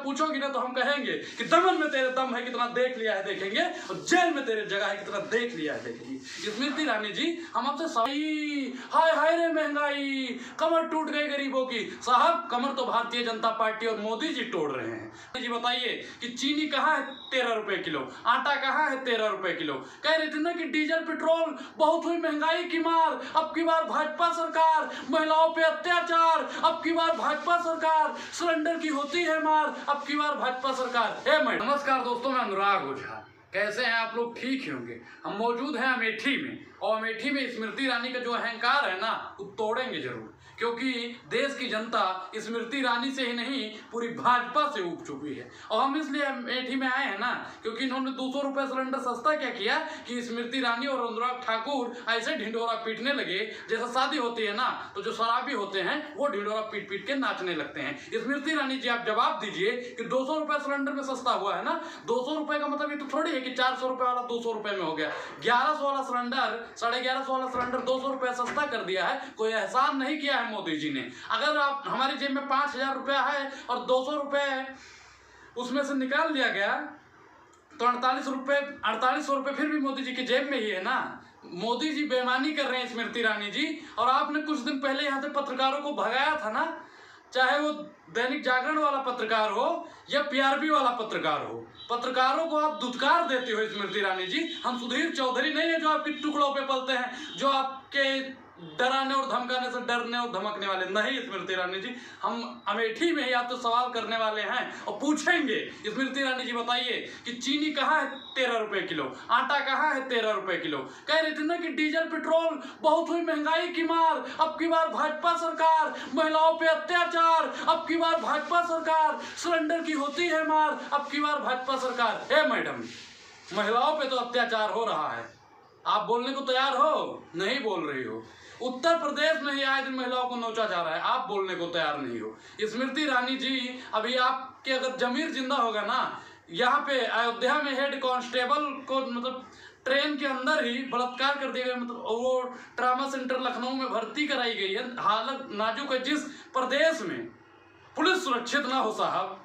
पूछोगी ना तो हम कहेंगे कि दमन में तेरे दम है कितना देख लिया है देखेंगे, और जेल में तेरे जगह है कितना देख लिया है देखेंगे। स्मृति ईरानी जी, हम आपसे सही हाय हाय रे महंगाई, कमर टूट गई गरीबों की। साहब, कमर तो भारतीय जनता पार्टी और मोदी जी तोड़ रहे हैं। जी बताइए कि चीनी कहाँ है 13 रुपए किलो, आटा कहाँ है 13 रुपए किलो। कह रहे थे ना कि डीजल पेट्रोल बहुत हुई महंगाई की मार, अब की बार भाजपा सरकार, महिलाओं पे अत्याचार, अब की बार भाजपा सरकार, सिलेंडर की होती है मार, अब की बार भाजपा सरकार। नमस्कार दोस्तों, मैं अनुराग ओझा। कैसे हैं आप लोग? ठीक ही होंगे। हम मौजूद हैं अमेठी में, और अमेठी में स्मृति ईरानी का जो अहंकार है ना, वो तोड़ेंगे जरूर, क्योंकि देश की जनता स्मृति ईरानी से ही नहीं पूरी भाजपा से उब चुकी है। और हम इसलिए अमेठी में आए हैं ना, क्योंकि इन्होंने 200 रुपये सिलेंडर सस्ता क्या किया कि स्मृति ईरानी और अनुराग ठाकुर ऐसे ढिंढोरा पीटने लगे जैसा शादी होती है ना, तो जो शराबी होते हैं वो ढिंढोरा पीट पीट के नाचने लगते हैं। स्मृति ईरानी जी, आप जवाब दीजिए कि 200 रुपये सिलेंडर में सस्ता हुआ है ना, 200 रुपये का मतलब ये तो थोड़ी है कि 400 रुपये वाला 200 रुपये में हो गया। 1100 वाला सिलेंडर, 1150 वाला सिलेंडर 200 रुपये सस्ता कर दिया है। कोई एहसान नहीं किया है मोदी जी ने। अगर आप हमारी जेब में 5000 रुपया है और 200 रुपये उसमें से निकाल दिया गया तो 4800 रुपये फिर भी मोदी जी की जेब में ही है ना। मोदी जी बेईमानी कर रहे हैं स्मृति ईरानी जी। और आपने कुछ दिन पहले यहाँ से पत्रकारों को भगाया था ना, चाहे वो दैनिक जागरण वाला पत्रकार हो या पीआरबी वाला पत्रकार हो, पत्रकारों को आप दुत्कार देते हो स्मृति ईरानी जी। हम सुधीर चौधरी नहीं है जो आपके टुकड़ों पे पलते हैं, जो आपके डराने और धमकाने से डरने और धमकने वाले नहीं। स्मृति ईरानी जी, हम अमेठी में ही आपसे सवाल करने वाले हैं और पूछेंगे। स्मृति ईरानी जी बताइए कि चीनी कहाँ है 13 रुपए किलो, आटा कहाँ है 13 रुपए किलो। कह रहे थे ना कि डीजल पेट्रोल बहुत हुई महंगाई की मार, अब की बार भाजपा सरकार, महिलाओं पे अत्याचार, अब की बार भाजपा सरकार, सिलेंडर की होती है मार, अब की बार भाजपा सरकार। हे मैडम, महिलाओं पे तो अत्याचार हो रहा है, आप बोलने को तैयार हो? नहीं बोल रही हो। उत्तर प्रदेश में ही आए दिन महिलाओं को नोचा जा रहा है, आप बोलने को तैयार नहीं हो। स्मृति ईरानी जी, अभी आपके अगर जमीर जिंदा होगा ना, यहाँ पे अयोध्या में हेड कांस्टेबल को मतलब ट्रेन के अंदर ही बलात्कार कर दिया गया, मतलब वो ट्रामा सेंटर लखनऊ में भर्ती कराई गई है। हालत नाजुक है। जिस प्रदेश में पुलिस सुरक्षित ना हो साहब,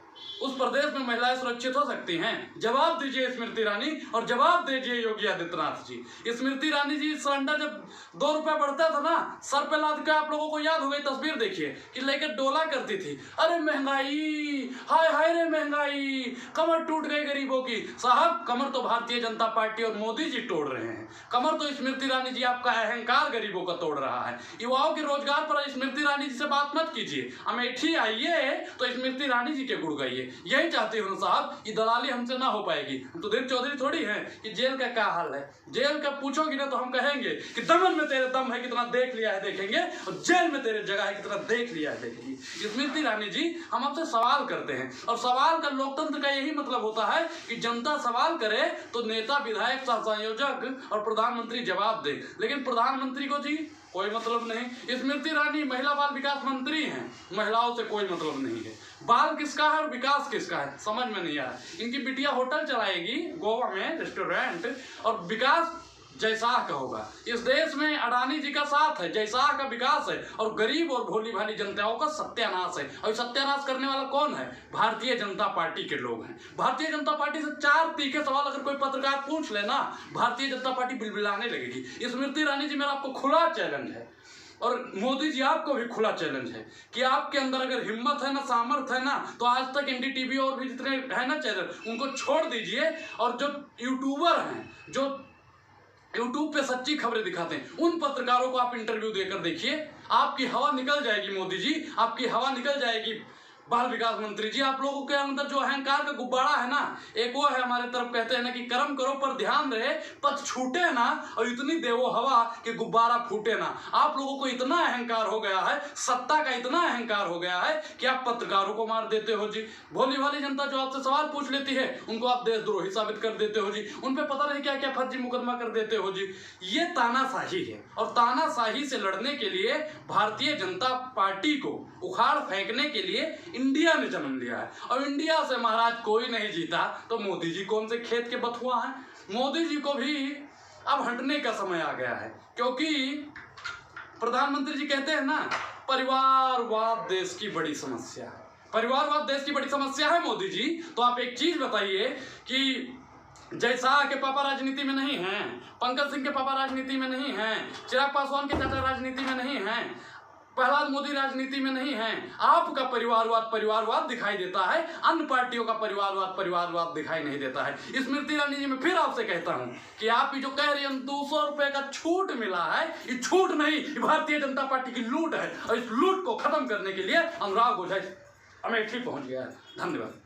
उस प्रदेश में महिलाएं सुरक्षित हो सकती हैं? जवाब दीजिए स्मृति ईरानी, और जवाब दीजिए योगी आदित्यनाथ जी। स्मृति ईरानी जी, सिलेंडर जब 2 रुपए बढ़ता था ना, सर पे लाद के, आप लोगों को याद हो गई तस्वीर, देखिए कि लेकर डोला करती थी, अरे महंगाई, हाय हाय रे महंगाई, कमर टूट गई गरीबों की। साहब, कमर तो भारतीय जनता पार्टी और मोदी जी तोड़ रहे हैं। कमर तो स्मृति ईरानी जी, आपका अहंकार गरीबों का तोड़ रहा है। युवाओं के रोजगार पर स्मृति ईरानी जी से बात मत कीजिए। अमेठी आइए तो स्मृति ईरानी जी के गुड़ गाइए। यही चाहते हो ना साहब, ये दलाली हमसे ना हो पाएगी। हम तो सुधीर चौधरी थोड़ी हैं कि जेल का क्या हाल है। जेल का पूछोगी ना तो हम कहेंगे कि दमन में तेरे दम है कितना देख लिया है देखेंगे, और जेल में तेरे जगह है कितना देख लिया है देखेंगे। स्मृति ईरानी जी, हम आपसे सवाल करते हैं, और सवाल का लोकतंत्र का यही मतलब होता है कि जनता सवाल करे तो नेता, विधायक, सहसंयोजक और प्रधानमंत्री जवाब दे। लेकिन प्रधानमंत्री को जी कोई मतलब नहीं। स्मृति ईरानी महिला बाल विकास मंत्री हैं, महिलाओं से कोई मतलब नहीं है। बाल किसका है और विकास किसका है, समझ में नहीं आ रहा। इनकी बिटिया होटल चलाएगी गोवा में, रेस्टोरेंट, और विकास जयशाह का होगा। इस देश में अडानी जी का साथ है, जयशाह का विकास है, और गरीब और भोली भाली जनताओं का सत्यानाश है। और सत्यानाश करने वाला कौन है? भारतीय जनता पार्टी के लोग हैं। भारतीय जनता पार्टी से 4 तीखे सवाल अगर कोई पत्रकार पूछ लेना, भारतीय जनता पार्टी बिलबिलाने लगेगी। स्मृति ईरानी जी, मेरा आपको खुला चैलेंज है, और मोदी जी आपको भी खुला चैलेंज है कि आपके अंदर अगर हिम्मत है ना, सामर्थ्य है ना, तो आज तक एनडीटीवी और भी जितने है ना चैनल, उनको छोड़ दीजिए, और जो यूट्यूबर हैं, जो यूट्यूब पे सच्ची खबरें दिखाते हैं, उन पत्रकारों को आप इंटरव्यू देकर देखिए। आपकी हवा निकल जाएगी मोदी जी, आपकी हवा निकल जाएगी बाल विकास मंत्री जी। आप लोगों के अंदर जो अहंकार का गुब्बारा है ना, एक वो है, हमारे तरफ कहते हैं ना कि कर्म करो पर ध्यान रहे, पथ छूटे ना, और इतनी देवो हवा कि गुब्बारा फूटे ना। आप लोगों को इतना अहंकार हो गया है, सत्ता का इतना अहंकार हो गया है कि आप पत्रकारों को मार देते हो जी। भोली भाली जनता जो आपसे सवाल पूछ लेती है, उनको आप देशद्रोही साबित कर देते हो जी। उन पर पता नहीं क्या क्या फर्जी मुकदमा कर देते हो जी। ये तानाशाही है, और तानाशाही से लड़ने के लिए भारतीय जनता पार्टी को उखाड़ फेंकने के लिए इंडिया ने जन्म लिया है। और इंडिया से महाराज कोई नहीं जीता, तो मोदी जी कौन से खेत के बथुआ हैं? मोदी जी को भी अब हटने का समय आ गया है, क्योंकि प्रधानमंत्री जी कहते हैं ना, परिवारवाद देश की बड़ी समस्या है। परिवारवाद देश की बड़ी समस्या है मोदी जी। तो आप एक चीज बताइए कि जय शाह के पापा राजनीति में नहीं हैं, पंकज सिंह के पापा राजनीति में नहीं हैं, चिराग पासवान के चाचा राजनीति में नहीं हैं, प्रहलाद मोदी राजनीति में नहीं हैं। आपका परिवारवाद दिखाई देता है, अन्य पार्टियों का परिवारवाद दिखाई नहीं देता है। स्मृति ईरानी जी, मैं फिर आपसे कहता हूं कि आप जो कह रही हैं 200 रुपए का छूट मिला है, ये छूट नहीं, ये भारतीय जनता पार्टी की लूट है। और इस लूट को खत्म करने के लिए अनुराग ओझा अमेठी पहुंच गया है। धन्यवाद।